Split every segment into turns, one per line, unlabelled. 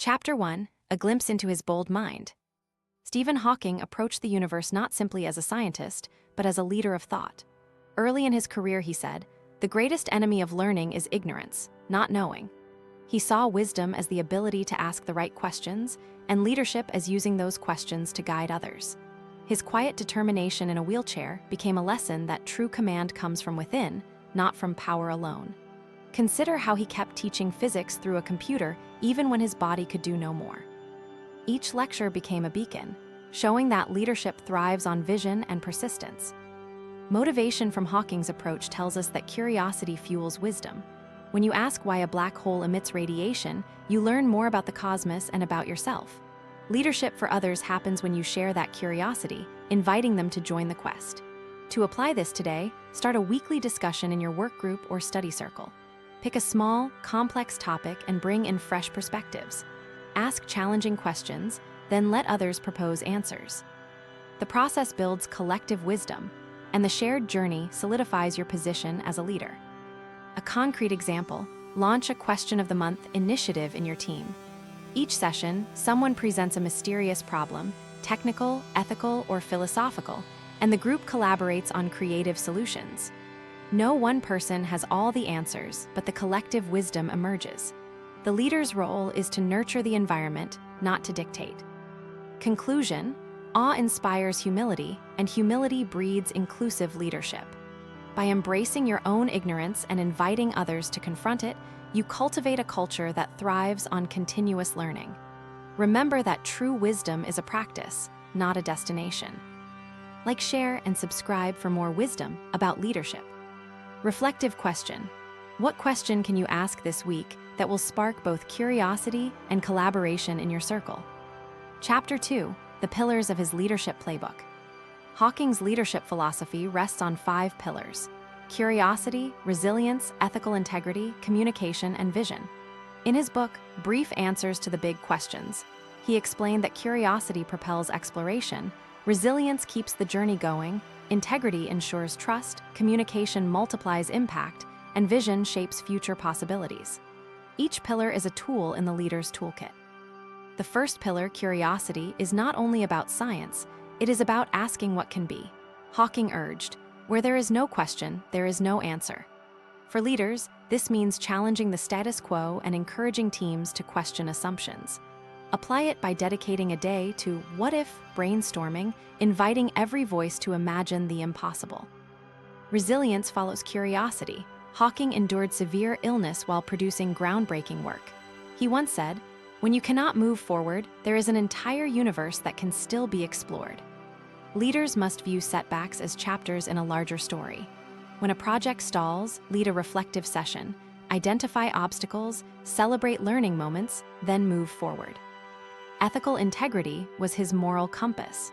Chapter 1: A Glimpse into His Bold Mind. Stephen Hawking approached the universe not simply as a scientist, but as a leader of thought. Early in his career, he said, "The greatest enemy of learning is ignorance, not knowing." He saw wisdom as the ability to ask the right questions, and leadership as using those questions to guide others. His quiet determination in a wheelchair became a lesson that true command comes from within, not from power alone. Consider how he kept teaching physics through a computer even when his body could do no more. Each lecture became a beacon, showing that leadership thrives on vision and persistence. Motivation from Hawking's approach tells us that curiosity fuels wisdom. When you ask why a black hole emits radiation, you learn more about the cosmos and about yourself. Leadership for others happens when you share that curiosity, inviting them to join the quest. To apply this today, start a weekly discussion in your work group or study circle. Pick a small, complex topic and bring in fresh perspectives. Ask challenging questions, then let others propose answers. The process builds collective wisdom, and the shared journey solidifies your position as a leader. A concrete example: launch a Question of the Month initiative in your team. Each session, someone presents a mysterious problem, technical, ethical, or philosophical, and the group collaborates on creative solutions. No one person has all the answers, but the collective wisdom emerges. The leader's role is to nurture the environment, not to dictate. Conclusion: awe inspires humility, and humility breeds inclusive leadership. By embracing your own ignorance and inviting others to confront it, you cultivate a culture that thrives on continuous learning. Remember that true wisdom is a practice, not a destination. Like, share, and subscribe for more wisdom about leadership. Reflective question: what question can you ask this week that will spark both curiosity and collaboration in your circle? Chapter 2: The Pillars of His Leadership Playbook. Hawking's leadership philosophy rests on 5 pillars: curiosity, resilience, ethical integrity, communication, and vision. In his book, Brief Answers to the Big Questions, he explained that curiosity propels exploration, resilience keeps the journey going, integrity ensures trust, communication multiplies impact, and vision shapes future possibilities. Each pillar is a tool in the leader's toolkit. The first pillar, curiosity, is not only about science, it is about asking what can be. Hawking urged, "Where there is no question, there is no answer." For leaders, this means challenging the status quo and encouraging teams to question assumptions. Apply it by dedicating a day to what-if brainstorming, inviting every voice to imagine the impossible. Resilience follows curiosity. Hawking endured severe illness while producing groundbreaking work. He once said, "When you cannot move forward, there is an entire universe that can still be explored." Leaders must view setbacks as chapters in a larger story. When a project stalls, lead a reflective session, identify obstacles, celebrate learning moments, then move forward. Ethical integrity was his moral compass.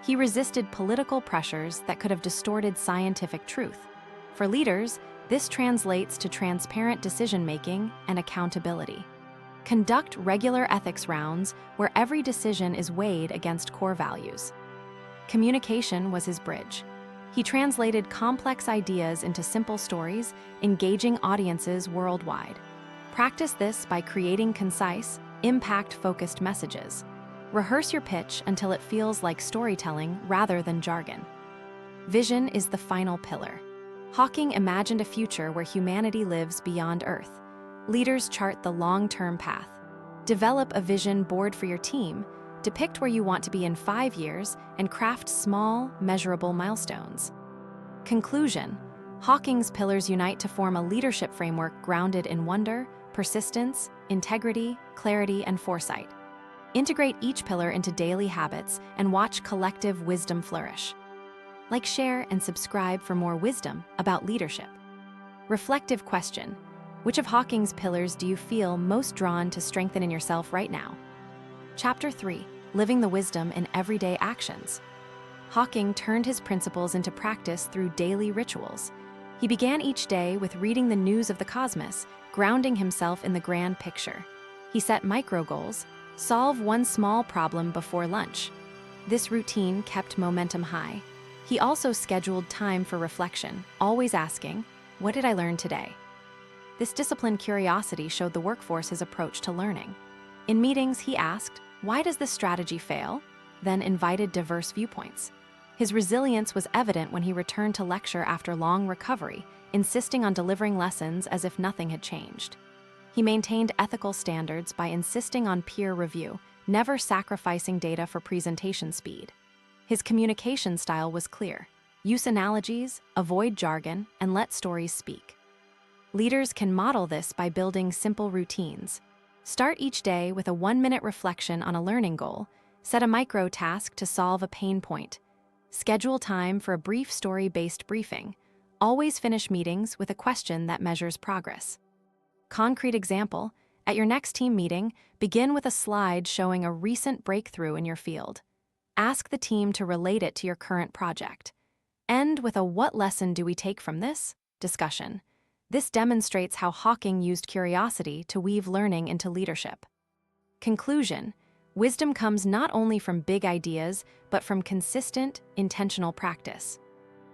He resisted political pressures that could have distorted scientific truth. For leaders, this translates to transparent decision-making and accountability. Conduct regular ethics rounds where every decision is weighed against core values. Communication was his bridge. He translated complex ideas into simple stories, engaging audiences worldwide. Practice this by creating concise, impact-focused messages. Rehearse your pitch until it feels like storytelling rather than jargon. Vision is the final pillar. Hawking imagined a future where humanity lives beyond Earth. Leaders chart the long-term path. Develop a vision board for your team, depict where you want to be in 5 years, and craft small, measurable milestones. Conclusion: Hawking's pillars unite to form a leadership framework grounded in wonder, persistence, integrity, clarity, and foresight. Integrate each pillar into daily habits and watch collective wisdom flourish. Like, share, and subscribe for more wisdom about leadership. Reflective question: which of Hawking's pillars do you feel most drawn to strengthen in yourself right now? Chapter 3: Living the Wisdom in Everyday Actions. Hawking turned his principles into practice through daily rituals. He began each day with reading the news of the cosmos, grounding himself in the grand picture. He set micro goals: solve one small problem before lunch. This routine kept momentum high. He also scheduled time for reflection, always asking, "What did I learn today?" This disciplined curiosity showed the workforce his approach to learning. In meetings, he asked, "Why does this strategy fail?" Then invited diverse viewpoints. His resilience was evident when he returned to lecture after long recovery, insisting on delivering lessons as if nothing had changed. He maintained ethical standards by insisting on peer review, never sacrificing data for presentation speed. His communication style was clear. Use analogies, avoid jargon, and let stories speak. Leaders can model this by building simple routines. Start each day with a 1-minute reflection on a learning goal. Set a micro task to solve a pain point. Schedule time for a brief story-based briefing. Always finish meetings with a question that measures progress. Concrete example, at your next team meeting, begin with a slide showing a recent breakthrough in your field. Ask the team to relate it to your current project. End with a "what lesson do we take from this?" discussion. This demonstrates how Hawking used curiosity to weave learning into leadership. Conclusion: wisdom comes not only from big ideas, but from consistent, intentional practice.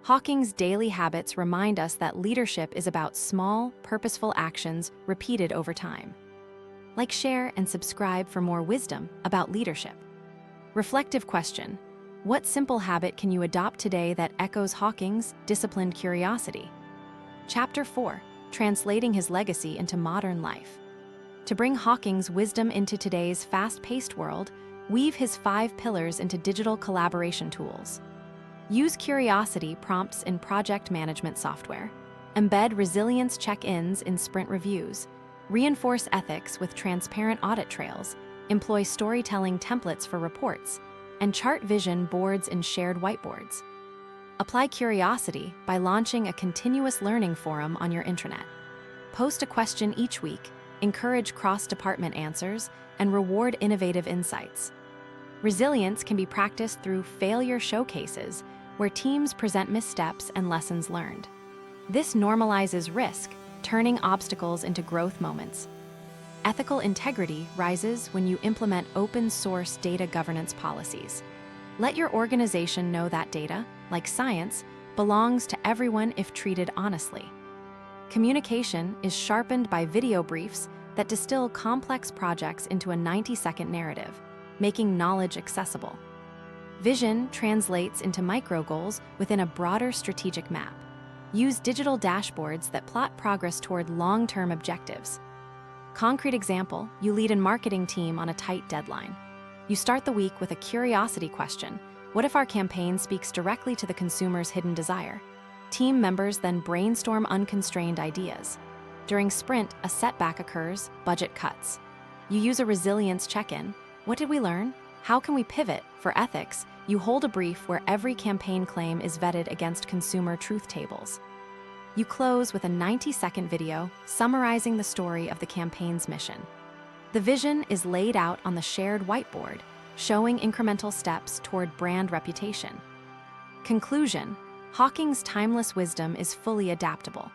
Hawking's daily habits remind us that leadership is about small, purposeful actions repeated over time. Like, share, and subscribe for more wisdom about leadership. Reflective question: what simple habit can you adopt today that echoes Hawking's disciplined curiosity? Chapter 4: Translating his legacy into modern life. To bring Hawking's wisdom into today's fast-paced world, weave his 5 pillars into digital collaboration tools. Use curiosity prompts in project management software. Embed resilience check-ins in sprint reviews. Reinforce ethics with transparent audit trails. Employ storytelling templates for reports. And chart vision boards in shared whiteboards. Apply curiosity by launching a continuous learning forum on your intranet. Post a question each week, encourage cross-department answers, and reward innovative insights. Resilience can be practiced through failure showcases, where teams present missteps and lessons learned. This normalizes risk, turning obstacles into growth moments. Ethical integrity rises when you implement open-source data governance policies. Let your organization know that data, like science, belongs to everyone if treated honestly. Communication is sharpened by video briefs that distill complex projects into a 90-second narrative, making knowledge accessible. Vision translates into micro goals within a broader strategic map. Use digital dashboards that plot progress toward long-term objectives. Concrete example, you lead a marketing team on a tight deadline. You start the week with a curiosity question: what if our campaign speaks directly to the consumer's hidden desire? Team members then brainstorm unconstrained ideas. During sprint, a setback occurs: budget cuts. You use a resilience check-in. What did we learn? How can we pivot? For ethics, you hold a brief where every campaign claim is vetted against consumer truth tables. You close with a 90-second video summarizing the story of the campaign's mission. The vision is laid out on the shared whiteboard, showing incremental steps toward brand reputation. Conclusion: Hawking's timeless wisdom is fully adaptable.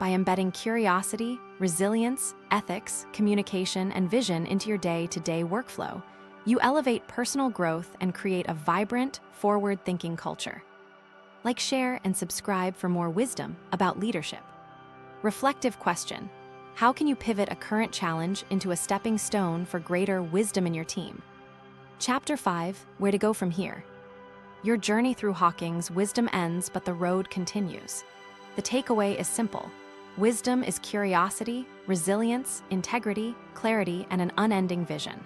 By embedding curiosity, resilience, ethics, communication, and vision into your day-to-day workflow, you elevate personal growth and create a vibrant, forward-thinking culture. Like, share, and subscribe for more wisdom about leadership. Reflective question: how can you pivot a current challenge into a stepping stone for greater wisdom in your team? Chapter 5: Where to go from here. Your journey through Hawking's wisdom ends, but the road continues. The takeaway is simple. Wisdom is curiosity, resilience, integrity, clarity, and an unending vision.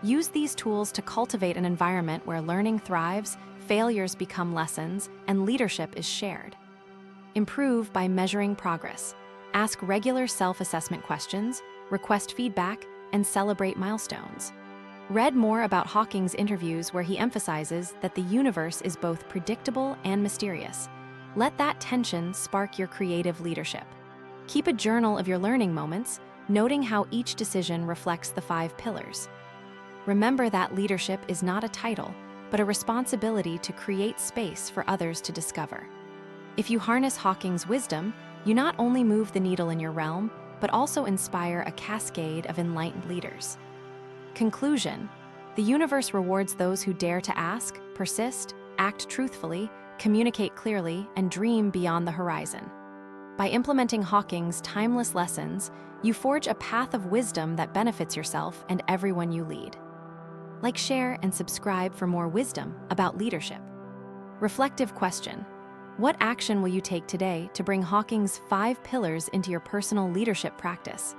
Use these tools to cultivate an environment where learning thrives, failures become lessons, and leadership is shared. Improve by measuring progress. Ask regular self-assessment questions, request feedback, and celebrate milestones. Read more about Hawking's interviews where he emphasizes that the universe is both predictable and mysterious. Let that tension spark your creative leadership. Keep a journal of your learning moments, noting how each decision reflects the 5 pillars. Remember that leadership is not a title, but a responsibility to create space for others to discover. If you harness Hawking's wisdom, you not only move the needle in your realm, but also inspire a cascade of enlightened leaders. Conclusion: the universe rewards those who dare to ask, persist, act truthfully, communicate clearly, and dream beyond the horizon. By implementing Hawking's timeless lessons, You forge a path of wisdom that benefits yourself and everyone you lead. Like, share, and subscribe for more wisdom about leadership. Reflective question: what action will you take today to bring Hawking's 5 pillars into your personal leadership practice?